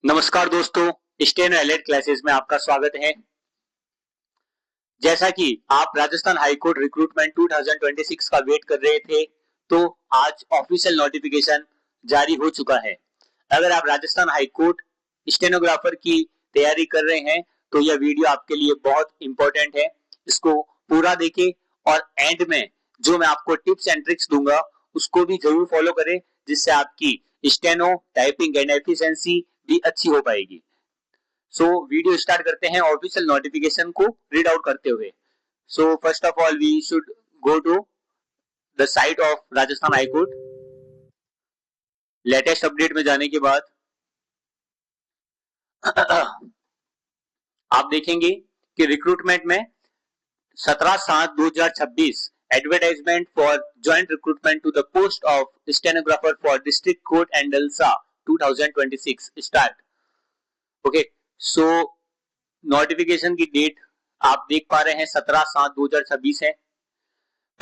नमस्कार दोस्तों, steno allied classes में आपका स्वागत है। जैसा कि आप राजस्थान हाईकोर्ट रिक्रूटमेंट 2026 का वेट कर रहे थे, तो आज ऑफिशियल नोटिफिकेशन जारी हो चुका है। अगर आप राजस्थान हाईकोर्ट स्टेनोग्राफर की तैयारी कर रहे हैं, तो यह वीडियो आपके लिए बहुत इंपॉर्टेंट है। इसको पूरा देखें और एंड में जो मैं आपको टिप्स एंड ट्रिक्स दूंगा, उसको भी जरूर फॉलो करें, जिससे आपकी स्टेनो टाइपिंग एंड एफिशिएंसी भी अच्छी हो पाएगी। सो वीडियो स्टार्ट करते हैं ऑफिशियल नोटिफिकेशन को रीड आउट करते हुए। So first of all we should go to the site of Rajasthan high court. Latest update में जाने के बाद आप देखेंगे कि रिक्रूटमेंट में 17/7/2026 advertisement for joint recruitment to the post of stenographer for district court and DLSA 2026 start. Okay, so notification की date आप देख पा रहे हैं 17/7/2026 है।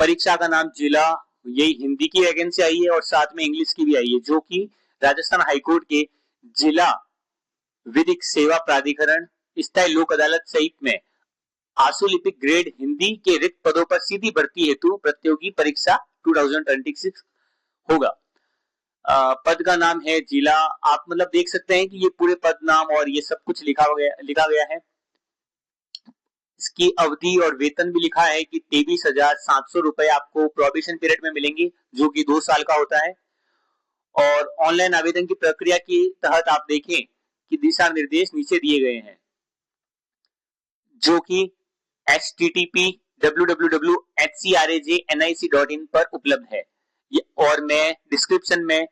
परीक्षा का नाम जिला, यही हिंदी की वैकेंसी आई है और साथ में इंग्लिश की भी आई है, जो कि राजस्थान हाईकोर्ट के जिला विधिक सेवा प्राधिकरण स्थायी लोक अदालत सहित में आशुलिपिक ग्रेड हिंदी के रिक्त पदों पर सीधी भर्ती हेतु प्रतियोगी परीक्षा 2026 होगा। पद का नाम है जिला। आप मतलब देख सकते हैं कि ये पूरे पद नाम और ये सब कुछ लिखा गया है। इसकी अवधि और वेतन भी लिखा है कि 23,700 रुपए आपको प्रोबेशन पीरियड में मिलेंगे, जो कि 2 साल का होता है। और ऑनलाइन आवेदन की प्रक्रिया के तहत आप देखें कि दिशा निर्देश नीचे दिए गए हैं, जो कि http://www.hcrajnic.in पर उपलब्ध है। और मैं डिस्क्रिप्शन में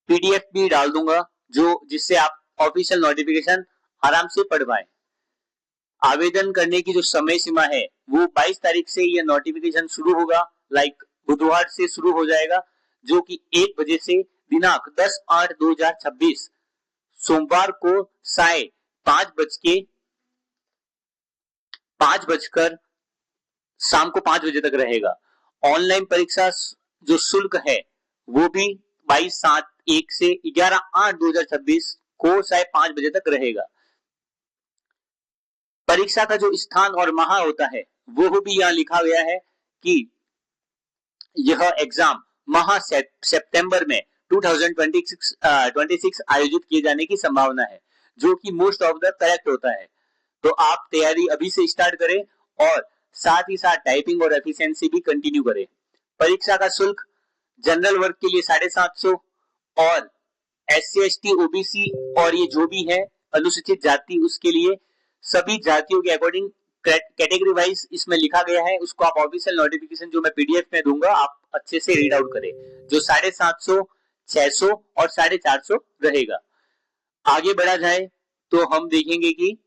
पीडीएफ भी डाल दूंगा, जिससे आप ऑफिशियल नोटिफिकेशन आराम से पढ़ पाए। आवेदन करने की जो समय सीमा है वो 22 तारीख से यह नोटिफिकेशन शुरू होगा, लाइक बुधवार से शुरू हो जाएगा, जो कि 1 बजे से दिनांक 10/8/2026 सोमवार को साय 5 बजकर शाम को 5 बजे तक रहेगा। ऑनलाइन परीक्षा जो शुल्क है वो भी 22/7/1 से 11/8/2026 को साय 5 बजे तक रहेगा। परीक्षा का जो स्थान और माह होता है वो भी यहाँ लिखा गया है कि यह एग्जाम माह सितंबर में 2026 आयोजित किए जाने की संभावना है, जो कि मोस्ट ऑफ द करेक्ट होता है। तो आप तैयारी अभी से स्टार्ट करें और साथ ही साथ टाइपिंग और एफिशिएंसी भी कंटिन्यू करें। परीक्षा का शुल्क जनरल वर्ग के लिए 750 और SC/ST OBC और ये जो भी है अनुसूचित जाति, उसके लिए सभी जातियों के अकॉर्डिंग कैटेगरी वाइज इसमें लिखा गया है। उसको आप ऑफिशियल नोटिफिकेशन जो मैं पीडीएफ में दूंगा, आप अच्छे से रीड आउट करें। जो 750, 600 और 450 रहेगा। आगे बढ़ा जाए तो हम देखेंगे कि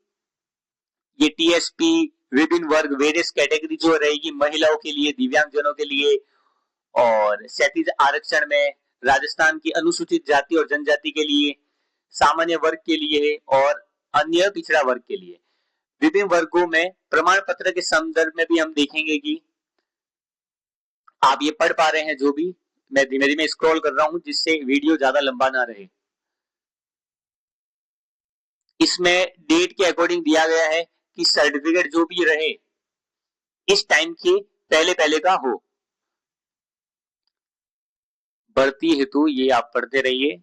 ये टीएसपी विभिन्न वर्ग वेरियस कैटेगरी जो रहेगी, महिलाओं के लिए, दिव्यांगजनों के लिए, और क्षैतिज आरक्षण में राजस्थान की अनुसूचित जाति और जनजाति के लिए, सामान्य वर्ग के लिए और अन्य पिछड़ा वर्ग के लिए। विभिन्न वर्गों में प्रमाण पत्र के संदर्भ में भी हम देखेंगे कि आप ये पढ़ पा रहे हैं। जो भी मैं धीमे धीमे स्क्रॉल कर रहा हूं, जिससे वीडियो ज्यादा लंबा ना रहे। इसमें डेट के अकॉर्डिंग दिया गया है कि सर्टिफिकेट जो भी रहे इस टाइम के पहले पहले का हो। भर्ती हेतु ये आप पढ़ते रहिए।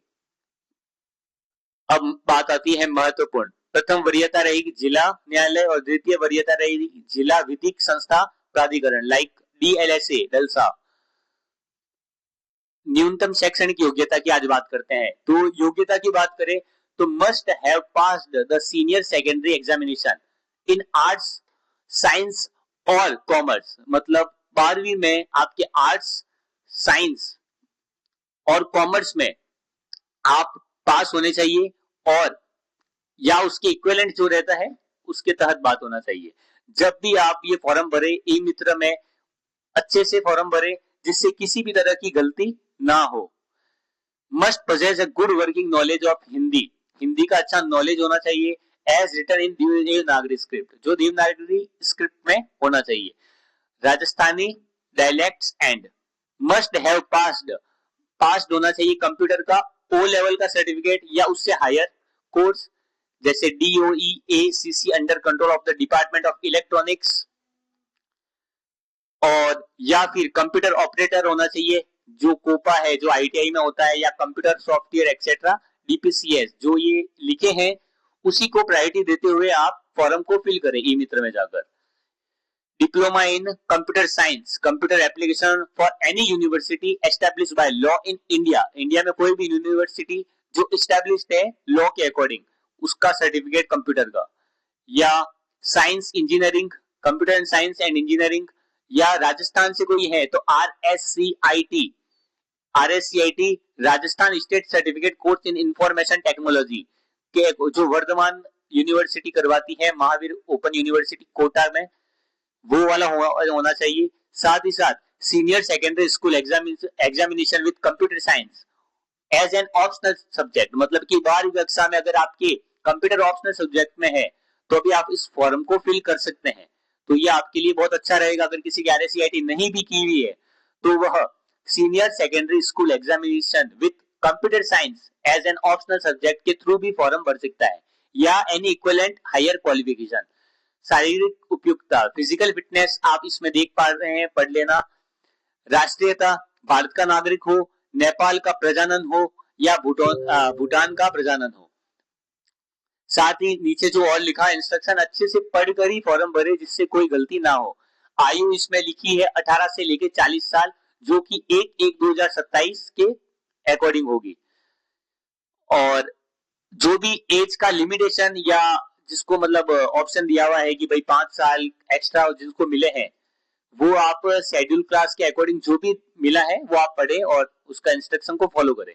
अब बात आती है महत्वपूर्ण। प्रथम वरीयता रहेगी जिला न्यायालय और द्वितीय वरीयता रहेगी जिला विधिक संस्था प्राधिकरण, लाइक DLSA दलसा। न्यूनतम शैक्षणिक योग्यता की आज बात करते हैं। तो योग्यता की बात करें तो must have passed the senior secondary examination in arts, science और कॉमर्स। मतलब 12वीं में आपके आर्ट्स, साइंस और कॉमर्स में आप पास होने चाहिए, और या उसके इक्विवेलेंट जो रहता है उसके तहत बात होना चाहिए। जब भी आप ये फॉर्म भरे, ई मित्र में अच्छे से फॉर्म भरे, जिससे किसी भी तरह की गलती ना हो। Must possess a good working knowledge of Hindi. Hindi का अच्छा नॉलेज होना चाहिए। As written in Devanagari script, जो देवनागरी स्क्रिप्ट में होना चाहिए। Rajasthani dialects and must have passed होना चाहिए कंप्यूटर का O लेवल का सर्टिफिकेट या उससे हायर कोर्स जैसे DOE ACC under control of the department of electronics, और या फिर कंप्यूटर ऑपरेटर होना चाहिए जो कोपा है जो ITI में होता है, या कंप्यूटर सॉफ्टवेयर एक्सेट्रा DPCS जो ये लिखे हैं उसी को प्रायोरिटी देते हुए आप फॉर्म को फिल करें ई मित्र में जाकर। Diploma in computer science computer application for any university established by law in India, India में कोई भी यूनिवर्सिटी जो एस्टैब्लिश्ड है लॉ के अकॉर्डिंग उसका सर्टिफिकेट कंप्यूटर का, या science engineering computer and science and engineering, या राजस्थान से कोई है तो RSCIT Rajasthan state certificate course in information technology के जो वर्धमान यूनिवर्सिटी करवाती है महावीर ओपन यूनिवर्सिटी कोटा में, वो वाला होना चाहिए। साथ ही साथ senior secondary school examination with computer science as an optional subject, मतलब कि 12वीं कक्षा में अगर आपके कंप्यूटर ऑप्शनल सब्जेक्ट में है तो भी आप इस फॉर्म को फिल कर सकते हैं। तो ये आपके लिए बहुत अच्छा रहेगा। अगर किसी की RSCIT नहीं भी की हुई है तो वह senior secondary school examination with computer science as an optional subject के थ्रू भी फॉर्म भर सकता है, या एनी इक्विवेलेंट हायर क्वालिफिकेशन। शारीरिक उपयुक्तता फिजिकल फिटनेस आप इसमें देख पा रहे हैं, पढ़ लेना। राष्ट्रीयता भारत का नागरिक हो, नेपाल का प्रजनन हो, या भूटान का प्रजनन हो। साथ ही नीचे जो और लिखा है इंस्ट्रक्शन अच्छे से पढ़कर ही फॉर्म भरे जिससे कोई गलती ना हो। आयु इसमें लिखी है 18 से लेके 40 साल जो कि 1/1/2027 के अकॉर्डिंग होगी। और जो भी एज का लिमिटेशन या जिसको मतलब ऑप्शन दिया हुआ है कि भाई 5 साल एक्स्ट्रा जिसको मिले हैं वो आप शेड्यूल क्लास के अकॉर्डिंग जो भी मिला है वो आप पढ़े और उसका इंस्ट्रक्शन को फॉलो करें।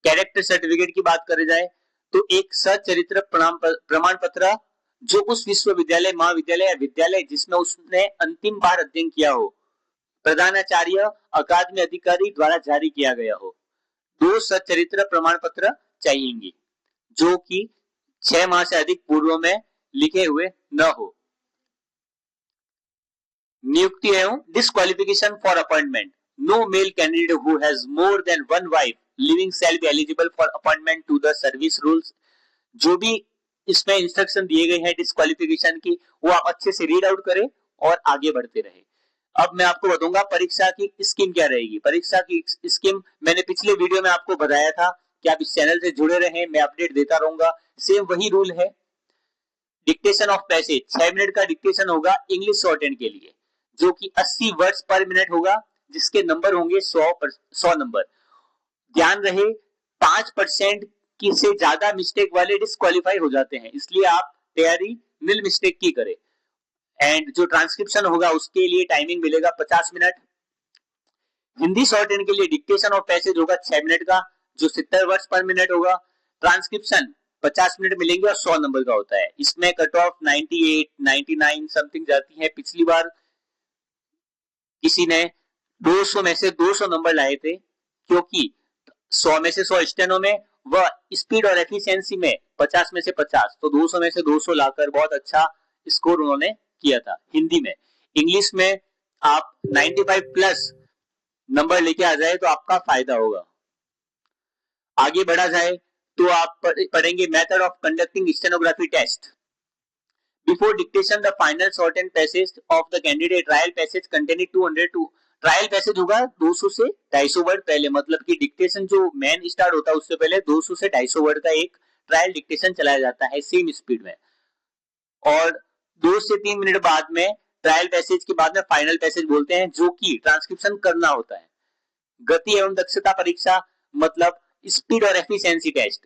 कैरेक्टर सर्टिफिकेट की बात करी जाए तो एक सचरित्र प्रमाण पत्र जो उस विश्वविद्यालय महाविद्यालय या विद्यालय जिसमें उसने अंतिम बार अध्ययन किया हो, प्रधानाचार्य अकादमी अधिकारी द्वारा जारी किया गया हो। 2 सचरित्र प्रमाण पत्र चाहिए जो कि 6 माह से अधिक पूर्व में लिखे हुए न हो। नियुक्ति एवं disqualification for appointment, no male candidate who has more than one wife living shall be eligible for appointment to the service rules. जो भी इसमें इंस्ट्रक्शन दिए गए हैं डिस्क्वालिफिकेशन की वो आप अच्छे से रीड आउट करें और आगे बढ़ते रहे। अब मैं आपको बताऊंगा परीक्षा की स्कीम क्या रहेगी। परीक्षा की स्कीम मैंने पिछले वीडियो में आपको बताया था कि आप इस चैनल से जुड़े रहें, मैं अपडेट देता रहूंगा। सेम वही रूल है। डिक्टेशन ऑफ पैसेज 6 मिनट का डिक्टेशन होगा इंग्लिश शॉर्ट हैंड के लिए जो कि 80 वर्ड्स पर मिनट होगा जिसके नंबर होंगे 100 नंबर। ध्यान रहे 5% की से ज्यादा मिस्टेक वाले डिस्क्वालीफाई हो जाते हैं, इसलिए आप तैयारी निल मिस्टेक की करें। एंड जो ट्रांसक्रिप्शन होगा उसके लिए टाइमिंग मिलेगा 50 मिनट। हिंदी शॉर्ट हैंड के लिए डिक्टेशन और पैसेज होगा 6 मिनट का जो 70 वर्ड्स पर मिनट होगा। ट्रांसक्रिप्शन 50 मिनट मिलेंगे और 100 नंबर का होता है। इसमें कट ऑफ 98 99 समथिंग जाती है। पिछली बार किसी ने 200 में से 200 नंबर लाए थे क्योंकि 100 में से 100 स्टेनो में वह स्पीड और एफिशिएंसी में 50 में से 50 तो 200 में से 200 लाकर बहुत अच्छा स्कोर उन्होंने किया था हिंदी में। इंग्लिश में आप 95 प्लस नंबर लेके आ जाए तो आपका फायदा होगा। आगे बढ़ा जाए तो आप पढ़ेंगे method of conducting stenography test. Before dictation the final shorthand passage of the candidate trial passage containing 200 to trial passage होगा 200 से 250 वर्ड पहले, मतलब कि डिक्टेशन जो मेन स्टार्ट होता है उससे पहले 200 से 250 वर्ड का एक ट्रायल डिक्टेशन चलाया जाता है सेम स्पीड में, और 2 से 3 मिनट बाद में ट्रायल पैसेज के बाद में फाइनल पैसेज बोलते हैं जो कि ट्रांसक्रिप्शन करना होता है। गति एवं दक्षता परीक्षा मतलब स्पीड और एफिशिएंसी टेस्ट,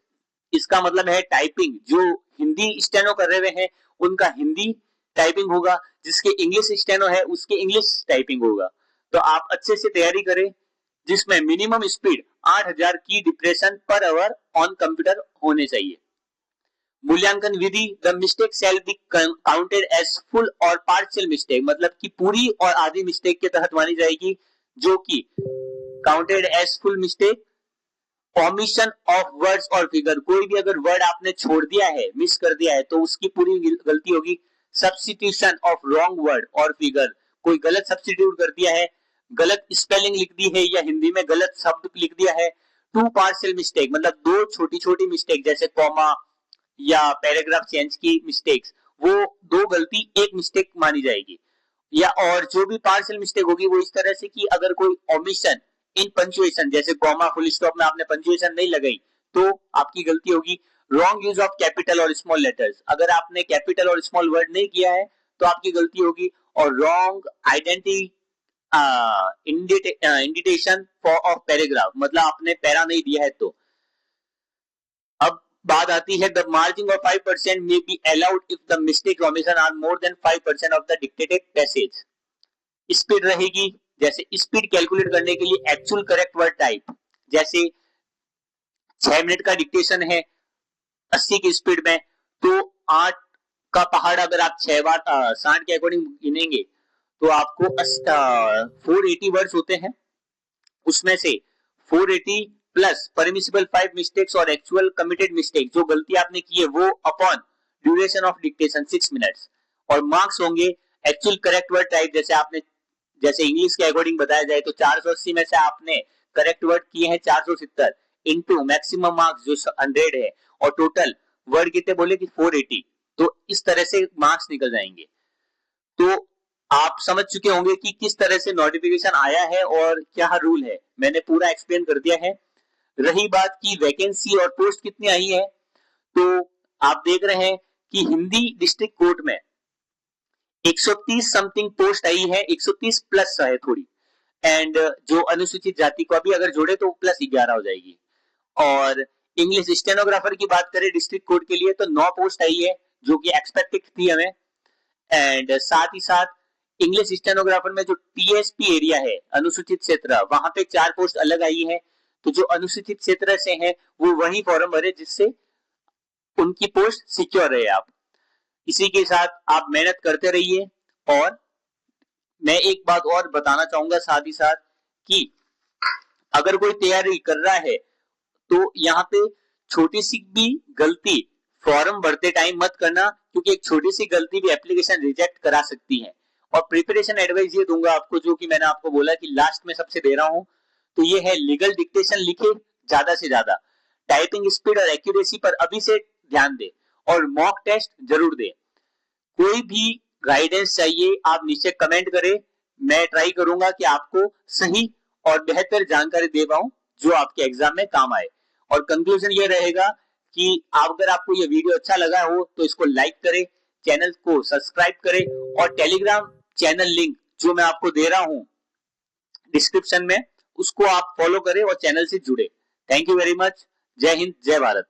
इसका मतलब है टाइपिंग। जो हिंदी स्टेनो कर रहे हैं उनका हिंदी टाइपिंग होगा, जिसके इंग्लिश स्टेनो है उसके इंग्लिश टाइपिंग होगा। तो आप अच्छे से तैयारी करें जिसमें मिनिमम स्पीड 8000 की depression per hour on computer होने चाहिए। मूल्यांकन विधि the mistake shall be counted as full और पार्शियल मिस्टेक, मतलब कि पूरी और आधी मिस्टेक के तहत मानी जाएगी जो कि counted as full mistake. Omission of words और फिगर, कोई भी अगर वर्ड आपने छोड़ दिया है मिस कर दिया है तो उसकी पूरी गलती होगी। सब्स्टिट्यूशन ऑफ रॉन्ग वर्ड और फिगर, कोई गलत सब्स्टिट्यूट कर दिया है, गलत स्पेलिंग लिख दी है या हिंदी में गलत शब्द लिख दिया है टू पार्शियल मिस्टेक, मतलब दो छोटी छोटी मिस्टेक जैसे कॉमा या पैराग्राफ चेंज की मिस्टेक्स, वो दो गलती एक मिस्टेक मानी जाएगी। या और जो भी पार्शियल मिस्टेक होगी वो इस तरह से कि अगर कोई ओमिशन इन पंक्चुएशन, जैसे कॉमा फुल स्टॉप में आपने पंक्चुएशन नहीं लगाई तो आपकी गलती होगी। रॉन्ग यूज ऑफ कैपिटल और स्मॉल लेटर्स, अगर आपने कैपिटल और स्मॉल वर्ड नहीं किया है तो आपकी गलती होगी। और wrong identity indentation for of paragraph, मतलब आपने पैरा नहीं दिया है तो। अब बात आती है the margin of 5% may be allowed if the mistake omission are more than 5% of the dictated passage. Speed रहेगी, जैसे स्पीड कैलकुलेट करने के लिए एक्चुअल करेक्ट वर्ड टाइप, जैसे 6 मिनट का डिक्टेशन है 80 की स्पीड में, तो 8 का पहाड़ अगर आप 6 बार 60 के अकॉर्डिंग गिनेंगे तो आपको 480 वर्ड्स होते हैं, उसमें से 480 प्लस परमिसिबल 5 मिस्टेक्स और एक्चुअल कमिटेड मिस्टेक, जो गलती आपने की है वो upon duration of dictation 6 minutes. और मार्क्स होंगे एक्चुअल करेक्ट वर्ड टाइप, जैसे आपने जैसे इंग्लिश के अकॉर्डिंग बताया जाए तो 480 में से आपने करेक्ट वर्ड किए हैं 470 इनटू मैक्सिमम मार्क्स जो 100 है, और टोटल वर्ड कितने बोले कि 480, तो इस तरह से मार्क्स निकल जाएंगे। तो आप समझ चुके होंगे कि किस तरह से नोटिफिकेशन आया है और क्या रूल है, मैंने पूरा एक्सप्लेन कर दिया है। रही बात की वैकेंसी और पोस्ट कितनी आई है, तो आप देख रहे हैं कि हिंदी डिस्ट्रिक्ट कोर्ट में 130 समथिंग पोस्ट आई है, 130 प्लस है थोड़ी, एंड जो अनुसूचित जाति को अभी अगर जोड़े तो प्लस 11 हो जाएगी। और इंग्लिश स्टेनोग्राफर की बात करें डिस्ट्रिक्ट कोर्ट के लिए तो 9 पोस्ट आई है जो कि एक्सपेक्टेड थी हमें, एंड साथ ही साथ इंग्लिश स्टेनोग्राफर में जो टीएसपी एरिया है अनुसूचित क्षेत्र, वहां पे 4 पोस्ट अलग आई है। तो जो अनुसूचित क्षेत्र से हैं वो वही फॉर्म भरे जिससे उनकी पोस्ट सिक्योर रहे। आप इसी के साथ आप मेहनत करते रहिए। और मैं एक बात और बताना चाहूंगा साथ ही साथ कि अगर कोई तैयारी कर रहा है तो यहाँ पे छोटी सी भी गलती फॉर्म भरते टाइम मत करना, क्योंकि एक छोटी सी गलती भी एप्लीकेशन रिजेक्ट करा सकती है। और प्रिपरेशन एडवाइस ये दूंगा आपको, जो कि मैंने आपको बोला कि लास्ट में सबसे दे रहा हूं, तो ये है लीगल डिक्टेशन लिखे ज्यादा से ज्यादा, टाइपिंग स्पीड और एक्यूरेसी पर अभी से ध्यान दे, और मॉक टेस्ट जरूर दे। कोई भी गाइडेंस चाहिए आप नीचे कमेंट करें, मैं ट्राई करूंगा कि आपको सही और बेहतर जानकारी दे पाऊं जो आपके एग्जाम में काम आए। और कंक्लूजन ये रहेगा कि अगर आपको ये वीडियो अच्छा लगा हो तो इसको लाइक करें, चैनल को सब्सक्राइब करें, और टेलीग्राम चैनल लिंक जो मैं आपको दे रहा हूं डिस्क्रिप्शन में, उसको आप फॉलो करें और चैनल से जुड़े। Thank you very much. जय हिंद, जय भारत।